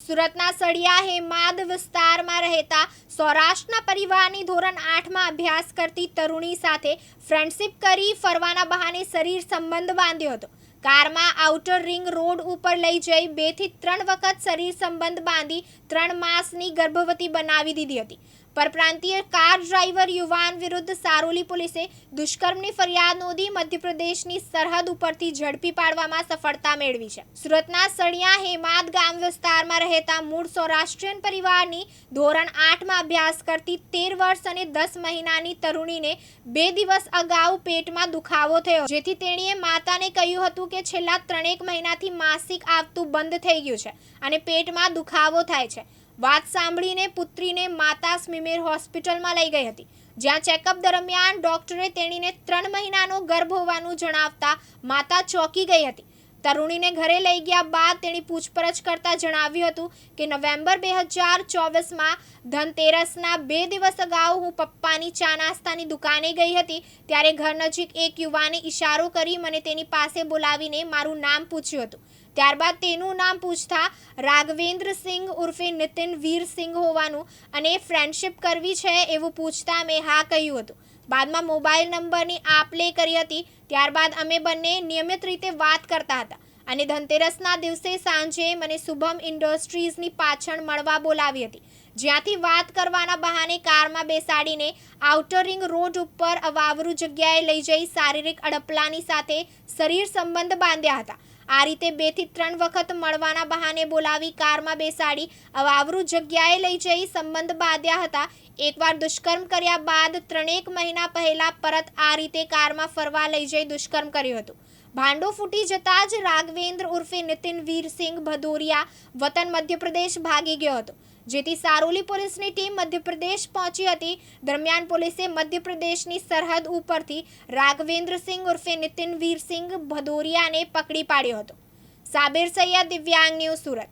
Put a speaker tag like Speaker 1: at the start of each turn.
Speaker 1: સુરતના સળિયા હેમાદ વિસ્તારમાં રહેતા સૌરાષ્ટ્રના પરિવારની ધોરણ 8માં અભ્યાસ કરતી તરુણી સાથે ફ્રેન્ડશિપ કરી ફરવાના બહાને શરીર સંબંધ બાંધ્યો હતો. કારમાં આઉટર રિંગ રોડ ઉપર લઈ જઈ 2 થી 3 વખત શરીર સંબંધ બાંધી 3 માસની ગર્ભવતી બનાવી દીધી હતી. પરપ્રાંતીય કાર ડ્રાઈવર યુવાન વિરુદ્ધ સારોલી પોલીસે દુષ્કર્મની ફરિયાદ નોંધી મધ્યપ્રદેશની સરહદ ઉપરથી ઝડપી પાડવામાં સફળતા મેળવી છે. સુરતના સળિયા હેમાદ ગામ વિસ્તારમાં રહેતા મૂળ સૌરાષ્ટ્રીયન પરિવારની ધોરણ 8માં અભ્યાસ કરતી 13 વર્ષ અને 10 મહિનાની તરુણીને 2 દિવસ અગાઉ પેટમાં દુખાવો થયો, જેથી તેણીએ માતાને કહ્યું હતું કે છેલ્લા 3 મહિનાથી માસિક આવતું બંધ થઈ ગયું છે અને પેટમાં દુખાવો થાય છે. વાત સાંભળીને પુત્રીને માતા સ્મીમેર હોસ્પિટલમાં લઈ ગઈ હતી, જ્યાં ચેકઅપ દરમિયાન ડોક્ટરે તેણીને 3 મહિનાનો ગર્ભ હોવાનું જણાવતા માતા ચોંકી ગઈ હતી. તરુણીને ઘરે લઈ ગયા બાદ તેની પૂછપરછ કરતા જણાવ્યું હતું કે નવેમ્બર 2024માં ધનતેરસના 2 દિવસ અગાઉ હું પપ્પાની ચા નાસ્તાની દુકાને ગઈ હતી, ત્યારે ઘર નજીક એક યુવાને ઈશારો કરી મને તેની પાસે બોલાવીને મારું નામ પૂછ્યું હતું. ત્યારબાદ તેનું નામ પૂછતા રાઘવેન્દ્ર સિંઘ ઉર્ફે નિતિન વીર સિંઘ હોવાનું અને ફ્રેન્ડશિપ કરવી છે એવું પૂછતા મેં હા કહ્યું હતું. બાદમાં મોબાઈલ નંબરની આપ-લે કરી હતી. ત્યારબાદ અમે બંને નિયમિત રીતે વાત કરતા હતા અને ધનતેરસના દિવસે સાંજે મને શુભમ ઇન્ડસ્ટ્રીઝની પાછળ મળવા બોલાવી હતી, જ્યાંથી વાત કરવાના બહાને કારમાં બેસાડીને આઉટર રિંગ રોડ ઉપર અવાવરૂ જગ્યાએ લઈ જઈ શારીરિક અડપલાની સાથે શરીર સંબંધ બાંધ્યા હતા. આ રીતે 2 થી 3 વખત મળવાના બહાને બોલાવી કારમાં બેસાડી અવાવરૂ જગ્યાએ લઈ જઈ સંબંધ બાંધ્યા હતા. એકવાર દુષ્કર્મ કર્યા બાદ 3 મહિના પહેલા પરત આ રીતે કારમાં ફરવા લઈ જઈ દુષ્કર્મ કર્યું હતું. ભાંડો ફૂટી જતા જ રાઘવેન્દ્ર ઉર્ફે નિતિન વીરસિંઘ ભદોરિયા વતન મધ્યપ્રદેશ ભાગી ગયો હતો, જેથી સારોલી પોલીસની ટીમ મધ્યપ્રદેશ પહોંચી હતી. દરમિયાન પોલીસે મધ્યપ્રદેશની સરહદ ઉપરથી રાઘવેન્દ્ર સિંઘ ઉર્ફે નિતિન વીરસિંઘ ભદોરિયાને પકડી પાડ્યો હતો. સાબિર સૈયદ, દિવ્યાંગ ન્યૂઝ, સુરત.